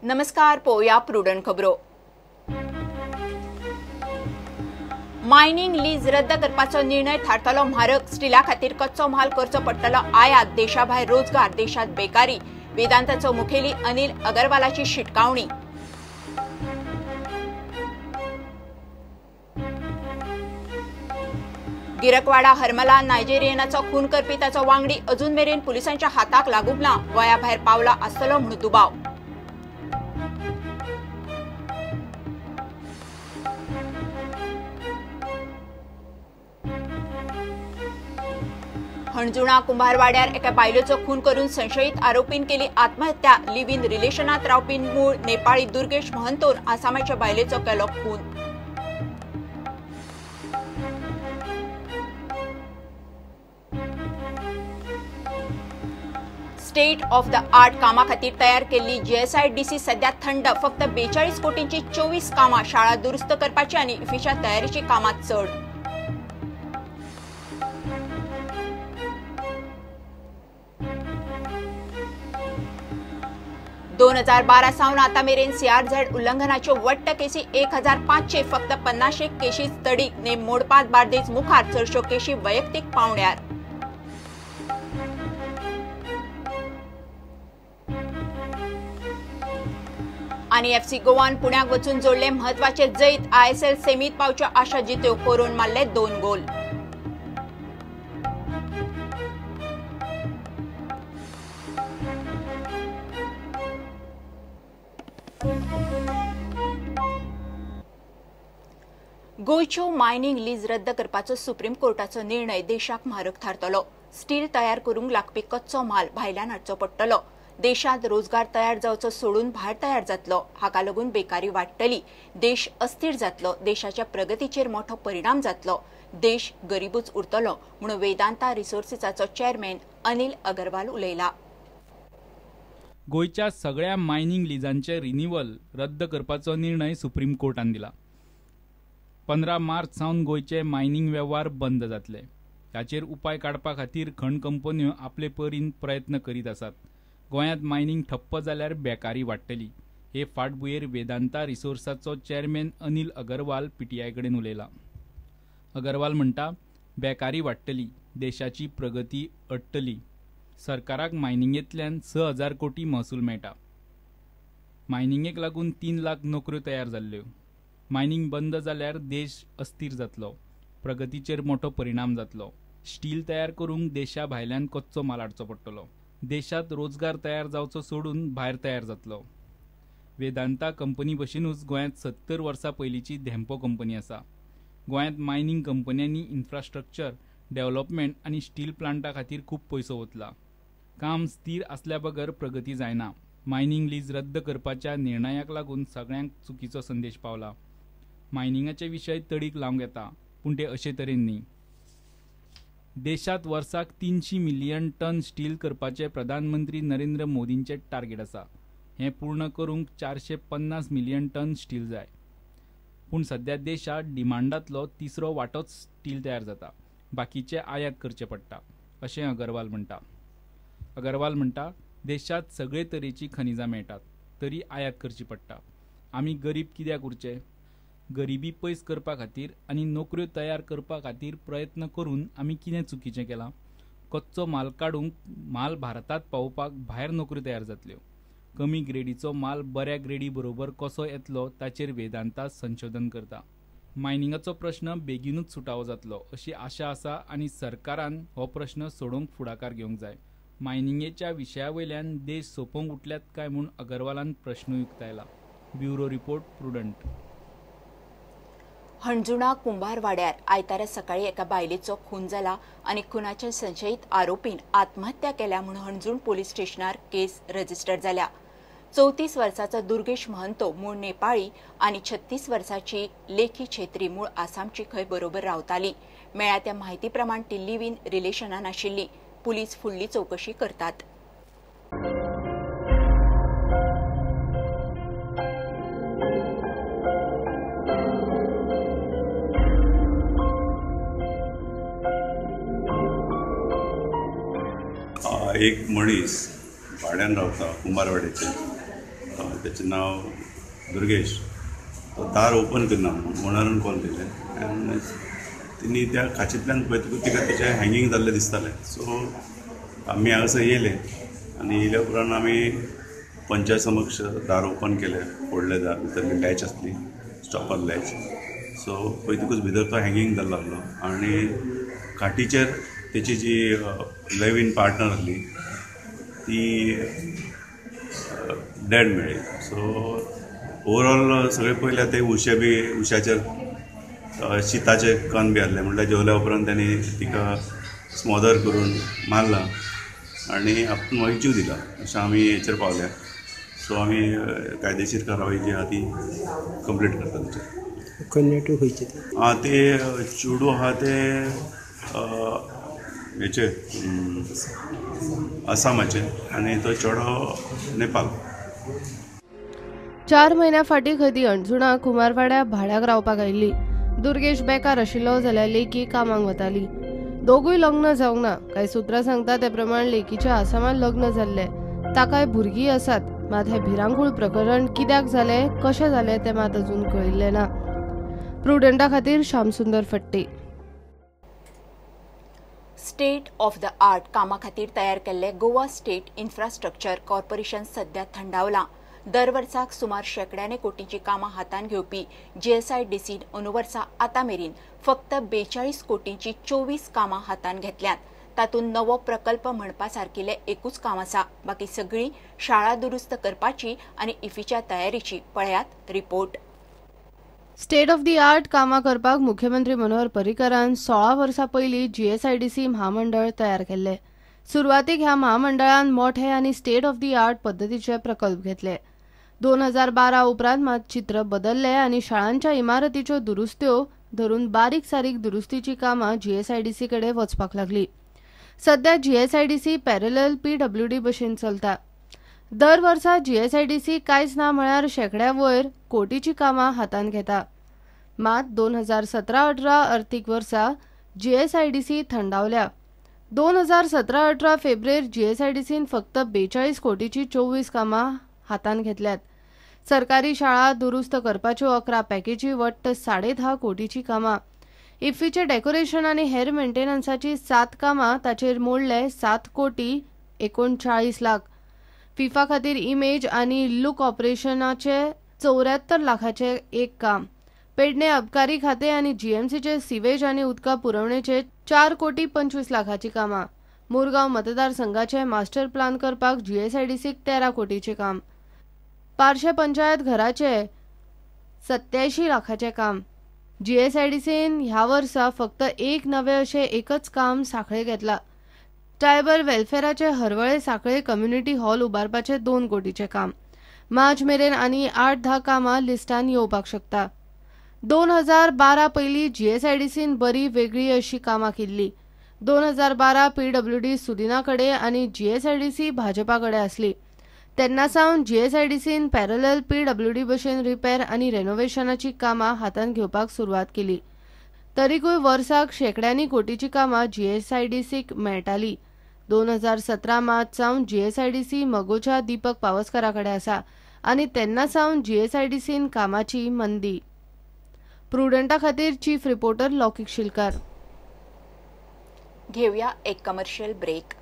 नमस्कार, पोया प्रुडंट खबरो। मायनिंग लीज रद्द करपाचो निर्णय थारतलो। म्हारग स्टीला खातीर कच्चो म्हाल करचो पडटलो आयात। देशाभायर रोजगार, देशात बेकारी। वेदांताचो मुखेली अनिल अगरवालाची शिटकावणी। गिरकवाडा हरमला नायजेरियनाचो खून करपी ताचो वांगडी अजून मेरेन पुलिसांच्या हाताक लागूंक ना। गोंया भायर पावला आसतलो म्हूण दुबाव। हणजुणा कुंभारवाड्यार एका बायलेचो खून करून संशयित आरोपीन केली आत्महत्या। लिव्ह इन रिलेशनात रावपी मूळ नेपाळी दुर्गेश महंतोन आसामाच्या बायलेचो केलो खून। स्टेट ऑफ द आर्ट कामा खातीर तयार केल्ली जीएसआयडीसी सध्या थंड। फक्त 42 कोटींची 24 कामां। शाळा दुरुस्त करपाची आनी इफ्फीच्या तयारीची कामां चड। दोन 2012 सावन आता मेरेन सीआरझेड उल्लंघनाच्यो वट्ट केसी 1500। फक्त 50 केशीच तडीक। नेम मोडपात बार्देज मुखार। चडश्यो केशी वैयक्तीक पावंड्यार। आनी एफसी गोवान पुण्याक वचून जोडले म्हत्वाचे जैत। आयएसएल सेमीत पावच्यो आशा जित्यो। कोरोन मारले 2 गोल। गोयच्यो मायनिंग लीज रद्द करपाचो सुप्रीम कोर्टाचो निर्णय देशाक म्हारग थारतलो। स्टील तयार करूंक लागपी कच्चो माल भायल्यान हाडचो पडटलो। देशात रोजगार तयार जावचो सोडून भायर तयार जातलो। हाका लागून बेकारी वाडटली। देश अस्थिर जातलो। देशाच्या प्रगतीचेर मोठो परिणाम जातलो। देश गरीबूच उरतलो म्हणून वेदांता रिसोर्सिसाचो चेअरमॅन अनिल अगरवाल उलयला। गोयच्या सगळ्या मायनिंग लिजांचे रिन्यूवल रद्द करपाचो निर्णय सुप्रीम कोर्टान दिला। 15 मार्च सावन गोयचे मायनिंग वेव्हार बंद जातले। हाचेर उपाय काडपा खातीर खण कंपन्यो आपले परीन प्रयत्न करीत आसात। गोंयांत मायनिंग ठप्प जाल्यार बेकारी वाडटली। हे फाटभुंयेर वेदांता रिसोर्साचो चेअरमॅन अनिल अगरवाल पीटीआय कडेन उलयला। अगरवाल म्हणटा, बेकारी वाडटली, देशाची प्रगती अडटली। सरकाराक मायनिंगेंतल्यान 6000 कोटी महसूल मेळटा। मायनिंगेक लागून 3 लाख नोकऱ्यो तयार जाल्ल्यो। मायनिंग बंद जाल्यार देश अस्थिर जातलो। प्रगतीचेर मोठो परिणाम जातलो। स्टील तयार करूंक देशा भायल्यान कच्चो माल हाडचो पडटलो। देशात रोजगार तयार जावचो सोडून भायर तयार जातलो। वेदांता कंपनी भशेनूच गोंयांत 70 वर्सां पयलींची धेम्पो कंपनी आसा। गोंयांत मायनिंग कंपन्यांनी इन्फ्रास्ट्रक्चर डेव्हलपमेंट आनी स्टील प्लांटा खातीर खूब पयसो वतला। काम स्थिर आसल्या बगर प्रगती जायना। मायनिंग लीज रद्द करपाच्या निर्णयाक लागून सगळ्यांक चुकीचो संदेश पावला। मायनिंगाचे विशय तडीक लावंक येता, पूण ते अशे तरेन न्ही। देशात वर्साक 300 मिलियन टन स्टील करपाचे प्रधानमंत्री नरेंद्र मोदींचे टार्गेट आसा। हें पूर्ण करूंक 450 मिलियन टन स्टील जाय। पूण सध्या देशात डिमांडांतलो 3रो वांटोच स्टील तयार जाता। बाकीचे आयात करचे पडटा, अशें अगरवाल म्हणटा। अगरवाल म्हणटा, देशात सगळे तरेची खनिजां मेळटात, तरी आयात करची पडटा। आमी गरीब कित्याक उरचे? गरिबी पयस करपा खातीर आनी नोकऱ्यो तयार करपा खातीर प्रयत्न करून आमी कितें चुकीचें केलां? कच्चो माल काडूंक माल भारतांत पावोवपाक भायर नोकऱ्यो तयार जातल्यो। कमी ग्रेडीचो माल बऱ्या ग्रेडी बरोबर कसो येतलो ताचेर वेदांता संशोधन करता। मायनिंगाचो प्रश्न बेगीनूच सुटावो जातलो अशी आशा आसा आनी सरकारान हो प्रश्न सोडोवंक फुडाकार घेवंक जाय। मायनिंगेच्या विशया वयल्यान देश सोंपोवंक उठल्यात काय म्हूण अगरवालान प्रश्नूय उक्तायला। Bureau report, Prudent. हणजुणा कुंभारवाड्यार आयतारा सकाळी एका बायलेचो खून जाला आनी खुनाच्या संशयित आरोपीन आत्महत्या केल्या म्हूण हणजूण पोलीस स्टेशनार केस रजिस्टर जाल्या। 34 वर्साचो दुर्गेश महंतो मूळ नेपाळी आनी 36 वर्साची लेखी छेत्री मूळ आसामची खंय बरोबर रावताली। मेळ्ळ्या त्या म्हायती प्रमाण ती लिव्ह इन रिलेशनान आशिल्ली। पुलीस फुडली चौकशी करतात। एक मनीस भाड्यान रावता कुंभारवाड्याचेर त्याचे नाव दुर्गेश. तो दार ओपन करना ओनरान कॉल दिले आनी तिणी त्या खाचेंतल्यान पळयतकूच तिका तेचें हँगींग जाल्लें दिसतालें. सो आमी हांगासर येयले आनी येयल्या उपरांत आमी पंचा समक्ष दार ओपन केलें. व्हडलें दार, भितर लॅच आसली, स्टॉपर लॅच. सो पळयतकूच भितर तो हँगींग जाल्लो आसलो आनी खाटीचेर तेची जी लायव्ह इन पार्टनर आसली ती डेड मेळ्ळी. सो ओवरऑल सगळे पयले ते उशाचेर शिताचे कण बी आहले, म्हणल्यार जेवल्या उपरांत तांणी तिका स्मॉदर करून मारला आनी आपूण मागीर जीव दिला अशें आमी हेचेर पावल्या. सो आमी कायदेशीर कारवाई जी आहा ती कंप्लीट करता. तेचेर कन्या खंयचे ते चेडूं आहा ते हेचे आसामाचे आनी तो चेडो नेपाल. 4 म्हयन्या फाटीं खंय ती अणजुणा कुमारवाड्या भाड्याक रावपाक आयिल्ली. दुर्गेश बेकार आशिल्लो जाल्यार लेकी कामाक वताली. दोगूय लग्न जावंक ना. कांय सुत्रां सांगता ते प्रमाण लेकीच्या आसामांत लग्न जाल्लें. ताकाय भुरगीं आसात. मात हें भिरांकूळ प्रकरण कित्याक जालें, कशें जालें तें मात अजून कळिल्लें ना. प्रुडंटा खातीर श्यामसुंदर फट्टे. स्टेट ऑफ द आर्ट कामा खातीर तयार केल्ले गोवा स्टेट इन्फ्रास्ट्रक्चर कॉर्पोरेशन सध्या थंडावलां. दर वर्साक सुमार शेकड्याने कोटींची कामां हातान घेवपी GSIDCन अंदू वर्सा आतां मेरेन फक्त 42 कोटींची 24 कामां हातान घेतल्यात. तातूंत नवो प्रकल्प म्हणपा सारकिल्लें एकूच काम आसा. बाकी सगळीं शाळा दुरुस्त करपाची आनी इफ्फीच्या तयारीची. पळयात report. State of the art कामां करपाक मुख्यमंत्री मनोहर पर्रीकारान 16 वर्सां पयलीं GSIDC म्हामंडळ तयार केल्लें. सुरवातीक ह्या म्हामंडळान मोठे आनी स्टेट ऑफ दी आर्ट पद्दतीचे प्रकल्प घेतले. 2012 उपरांत मात चित्र बदल्लें आनी शाळांच्या इमारतीच्यो दुरुस्त्यो धरून बारीक सारीक दुरुस्तीची कामां GSIDC कडेन वचपाक लागली. सध्या GSIDC पॅरलल PWD भशेन चलता. दर वर्सा GSIDC कांयच ना म्हळ्यार शेकड्या वयर कोटीची कामां हातान घेता. मात 2017-18 अर्थीक वर्सा GSIDC थंडावल्या. 2017-18 फेब्रेर GSIDCन फक्त 42 कोटीची 24 कामां हातान घेतल्यात. सरकारी शाळा दुरुस्त करपाच्यो 11 पॅकेजी वट्ट 10.5 कोटीची कामां. इफ्फीचे डेकोरेशन आनी हेर मेंटेनन्साची 7 कामां ताचेर मोडले 7 कोटी 39 लाख. फिफा खातीर इमेज आनी लूक ऑपरेशनाचे 74 लाखाचे एक काम. पेडणे अबकारी खाते आनी GMCचे सिवेज आनी उदका पुरवणेचे 4 कोटी 25 लाखाची कामां. मुरगांव मतदारसंघाचे मास्टर प्लान करपाक GSIDCक 13 कोटीचे काम. पार्शे पंचायत घराचे 87 लाखाचे काम. GSIDCन ह्या वर्सा फक्त एक नवे अशें एकच काम साखळे घेतला. ट्रायबल वेलफेअराचे हरवळे साखळे कम्युनिटी हॉल उबारपाचे 2 कोटीचे काम. मार्च मेरेन आनी 8-10 कामां लिस्टान येवपाक शकता. 2012 पयलीं GSIDCन बरी वेगळी अशी कामां केल्ली. 2012 PWD सुदिना कडेन आनी GSIDC भाजपा कडेन आसली. तेन्ना सावन GSIDCन पॅरलल PWD भशेन रिपेर आनी रेनोव्हेशनाची कामां हातान घेवपाक सुरवात केली. तरीकूय वर्साक शेकड्यांनी कोटीची कामां GSIDCक मेळटाली. 2017 मार्च सावन GSIDC मगोच्या दीपक पावसकारा कडेन आसा आनी तेन्ना सावन GSIDCन कामाची मंदी. प्रुडंटा खातीर चीफ रिपोर्टर लौकिक शिलकार. घेवया एक कमर्शियल ब्रेक.